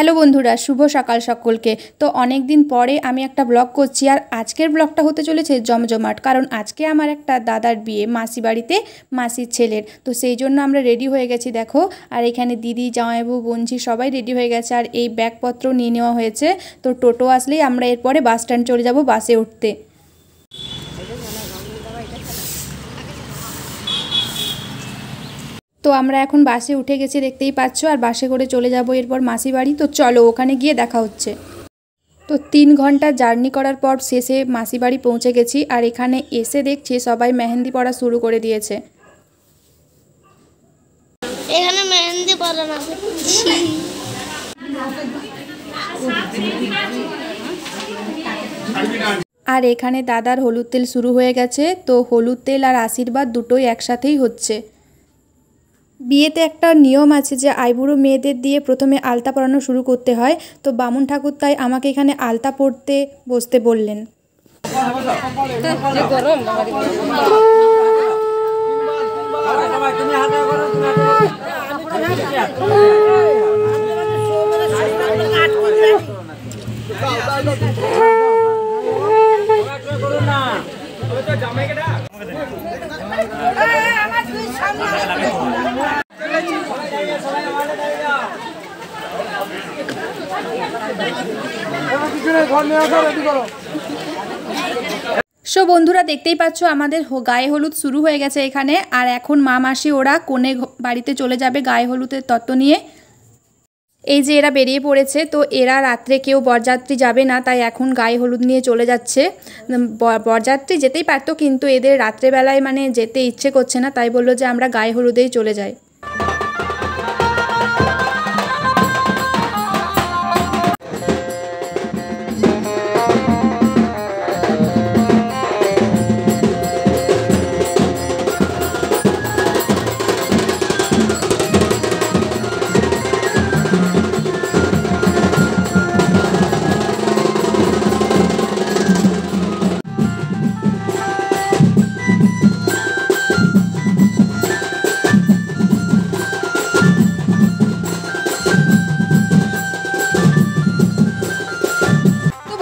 Hello বন্ধুরা, শুভ সকাল সকলকে। তো অনেক দিন পরে আমি একটা ব্লগ করছি, আর আজকের ব্লগটা হতে চলেছে জমজমাট। কারণ আজকে আমার একটা দাদার বিয়ে মাসি বাড়িতে, মাসির ছেলের। তো সেই জন্য আমরা রেডি হয়ে গেছি দেখো। আর এখানে দিদি, জামাইবাবু, বোনঝি সবাই রেডি হয়ে গেছে। আর এই ব্যাগপত্র নিয়ে নেওয়া হয়েছে। তো টোটো আসলেই আমরা এরপরে বাস স্ট্যান্ড চলে যাব বাসে উঠতে। তো আমরা এখন বাসে উঠে গেছি, দেখতেই পাচ্ছ। আর বাসে করে চলে যাব এরপর মাসি বাড়ি। তো চলো ওখানে গিয়ে দেখা হচ্ছে। তো 3 ঘন্টা জার্নি করার পর শেষে মাসি বাড়ি পৌঁছে গেছি। আর এখানে এসে দেখছি সবাই মেহেন্দি পরা শুরু করে দিয়েছে। এখানে মেহেন্দি পরানো হচ্ছে। আর এখানে দাদার হলুদ তেল শুরু হয়ে গেছে। তো হলুদ তেল আর আশীর্বাদ দুটোই একসাথেই হচ্ছে। বিয়েতে একটা নিয়ম আছে যে আইবুড়ো মেয়েদের দিয়ে প্রথমে আলতা পরানো শুরু করতে হয়। তো বামুন ঠাকুর তাই আমাকে এখানে আলতা পরতে বসতে বললেন। সো বন্ধুরা, দেখতেই পাচ্ছ আমাদের গায়ে হলুদ শুরু হয়ে গেছে এখানে। আর এখন মা মাসি ওরা কোণে বাড়িতে চলে যাবে গায়ে হলুদের তত্ত্ব নিয়ে। এই যে এরা বেরিয়ে পড়েছে। তো এরা রাত্রে কেউ বরযাত্রী যাবে না, তাই এখন গায়ে হলুদ নিয়ে চলে যাচ্ছে। বরযাত্রী যেতেই পারতো, কিন্তু এদের রাত্রেবেলায় মানে যেতে ইচ্ছে করছে না, তাই বললো যে আমরা গায়ে হলুদেই চলে যাই।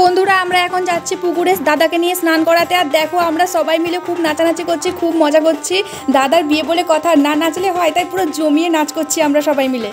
বন্ধুরা, আমরা এখন যাচ্ছি পুকুরে দাদাকে নিয়ে স্নান করাতে। আর দেখো আমরা সবাই মিলে খুব নাচানাচি করছি, খুব মজা করছি। দাদার বিয়ে বলে কথা, না নাচলে হয়, তাই পুরো জমিয়ে নাচ করছি আমরা সবাই মিলে।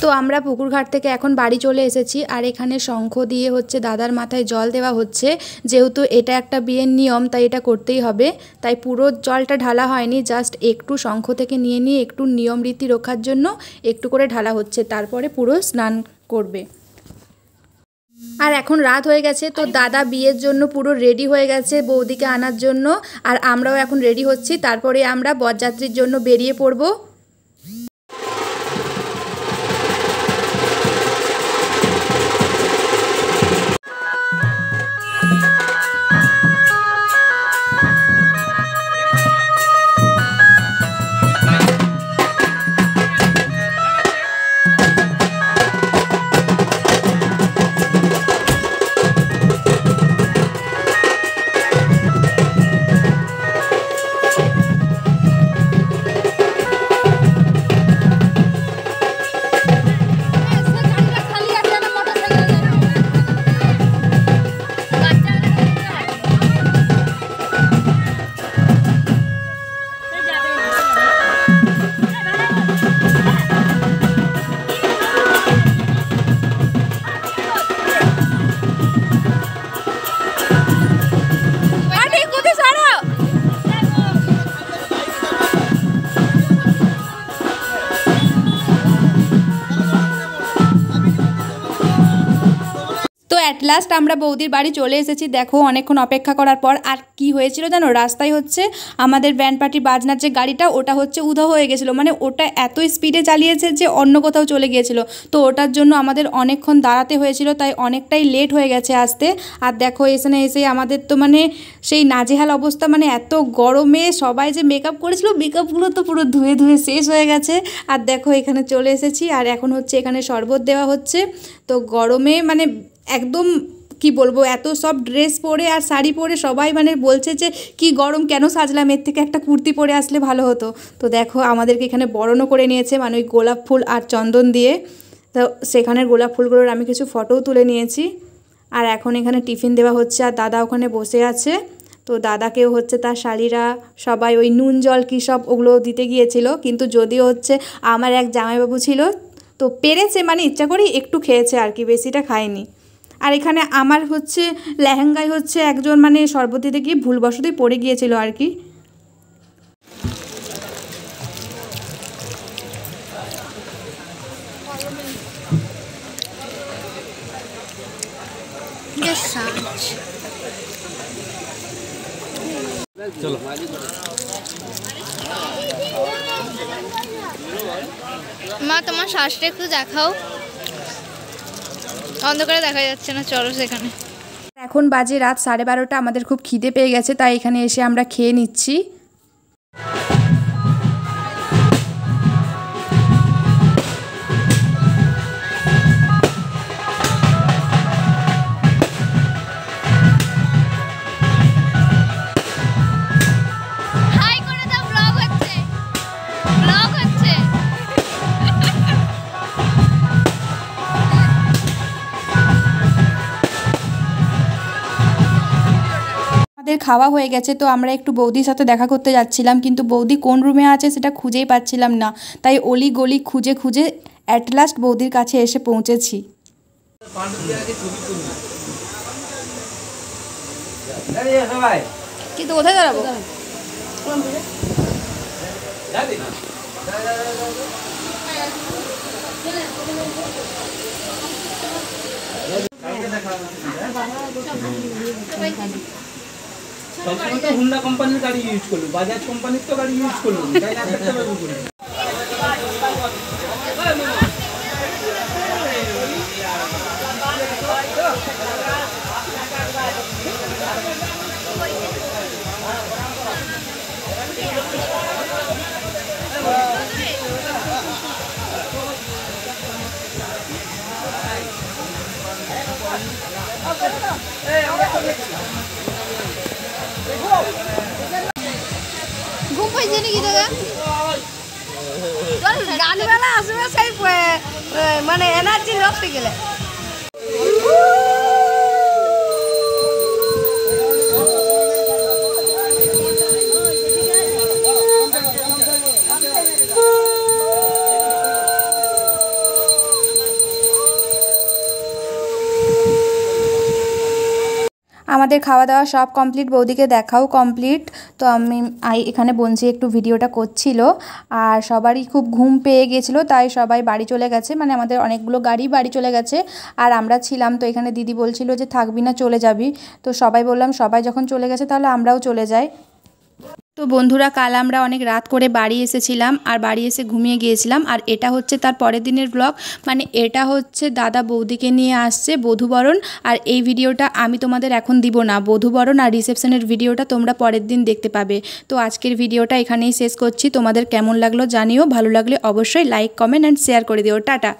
তো আমরা পুকুরঘাট থেকে এখন বাড়ি চলে এসেছি। আর এখানে শঙ্খ দিয়ে হচ্ছে দাদার মাথায় জল দেওয়া হচ্ছে। যেহেতু এটা একটা বিয়ের নিয়ম, তাই এটা করতেই হবে। তাই পুরো জলটা ঢালা হয়নি, জাস্ট একটু শঙ্খ থেকে নিয়ে নিয়ে একটু নিয়ম রীতি রক্ষার জন্য একটু করে ঢালা হচ্ছে। তারপরে পুরো স্নান করবে। আর এখন রাত হয়ে গেছে। তো দাদা বিয়ের জন্য পুরো রেডি হয়ে গেছে বৌদিকে আনার জন্য। আর আমরাও এখন রেডি হচ্ছি, তারপরে আমরা বরযাত্রীর জন্য বেরিয়ে পড়বো। অ্যাট লাস্ট আমরা বৌদির বাড়ি চলে এসেছি। দেখো অনেকক্ষণ অপেক্ষা করার পর। আর কি হয়েছিল জানো, রাস্তায় হচ্ছে আমাদের ব্যান্ড পার্টি বাজনার যে গাড়িটা ওটা হচ্ছে উধাও হয়ে গেছিলো, মানে ওটা এত স্পিডে চালিয়েছে যে অন্য কোথাও চলে গিয়েছিল। তো ওটার জন্য আমাদের অনেকক্ষণ দাঁড়াতে হয়েছিল, তাই অনেকটাই লেট হয়ে গেছে আসতে। আর দেখো এখানে এসে আমাদের তো মানে সেই নাজেহাল অবস্থা, মানে এত গরমে সবাই যে মেকআপ করেছিল মেকআপগুলো তো পুরো ধুয়ে ধুয়ে শেষ হয়ে গেছে। আর দেখো এখানে চলে এসেছি, আর এখন হচ্ছে এখানে শরবত দেওয়া হচ্ছে। তো গরমে মানে একদম কি বলবো, এত সব ড্রেস পরে আর শাড়ি পরে সবাই মানে বলছে যে কি গরম, কেন সাজলাম, এর থেকে একটা কুর্তি পরে আসলে ভালো হতো। তো দেখো আমাদেরকে এখানে বরণও করে নিয়েছে, মানে ওই গোলাপ ফুল আর চন্দন দিয়ে। তো সেখানের গোলাপ ফুলগুলোর আমি কিছু ফটোও তুলে নিয়েছি। আর এখন এখানে টিফিন দেওয়া হচ্ছে, আর দাদা ওখানে বসে আছে। তো দাদাকেও হচ্ছে তার শালিরা সবাই ওই নুন জল কী সব ওগুলো দিতে গিয়েছিল, কিন্তু যদিও হচ্ছে আমার এক জামাইবাবু ছিল তো পেরেছে, মানে ইচ্ছা করেই একটু খেয়েছে আর কি, বেশিটা খায়নি। আর এখানে আমার হচ্ছে লেহেঙ্গায় হচ্ছে একজন মানে শরবত দিতে গিয়ে ভুলবশতই পড়ে গিয়েছিল আর কি। চলো মা তোমার শ্বাসটা একটু দেখাও, অন্ধকারে দেখা যাচ্ছে না, চলো সেখানে। এখন বাজে রাত 12:30, আমাদের খুব খিদে পেয়ে গেছে, তাই এখানে এসে আমরা খেয়ে নিচ্ছি। আমাদের খাওয়া হয়ে গেছে, তো আমরা একটু বৌদির সাথে দেখা করতে যাচ্ছিলাম, কিন্তু বৌদি কোন রুমে আছে সেটা খুঁজেই পাচ্ছিলাম না। তাই অলি গলি খুঁজে খুঁজে অ্যাট লাস্ট বৌদির কাছে এসে পৌঁছেছি। কিন্তু কোথায় দাঁড়াবো? সবসময় তো হুন্ডা কোম্পানির গাড়ি ইউজ করলো, বাজাজ কোম্পানির তো গাড়ি ইউজ করলো, তাই না? ঘুম পাইছে নাকি দাদা? রাতবেলা আসবে সেই মানে এনার্জি লস হয়ে গেলে। আমাদের খাওয়া দাওয়া সব কমপ্লিট, বৌদিকে দেখাও কমপ্লিট। তো আমি এখানে বঞ্জি একটু ভিডিওটা করছিল, আর সবারই খুব ঘুম পেয়ে গিয়েছিলো, তাই সবাই বাড়ি চলে গেছে, মানে আমাদের অনেকগুলো গাড়ি বাড়ি চলে গেছে। আর আমরা ছিলাম, তো এখানে দিদি বলছিল যে থাকবি না চলে যাবি, তো সবাই বললাম সবাই যখন চলে গেছে তাহলে আমরাও চলে যাই। তো বন্ধুরা কাল আমরা অনেক রাত করে বাড়ি এসেছিলাম, আর বাড়ি এসে ঘুমিয়ে গিয়েছিলাম। আর এটা হচ্ছে তার পরের দিনের ব্লগ, মানে এটা হচ্ছে দাদা বৌদিকে নিয়ে আসছে বধূবরণ। আর এই ভিডিওটা আমি তোমাদের এখন দিব না, বধূবরণ আর রিসেপশনের ভিডিওটা তোমরা পরের দিন দেখতে পাবে। তো আজকের ভিডিওটা এখানেই শেষ করছি। তোমাদের কেমন লাগলো জানিও, ভালো লাগলে অবশ্যই লাইক কমেন্ট অ্যান্ড শেয়ার করে দিও। টাটা।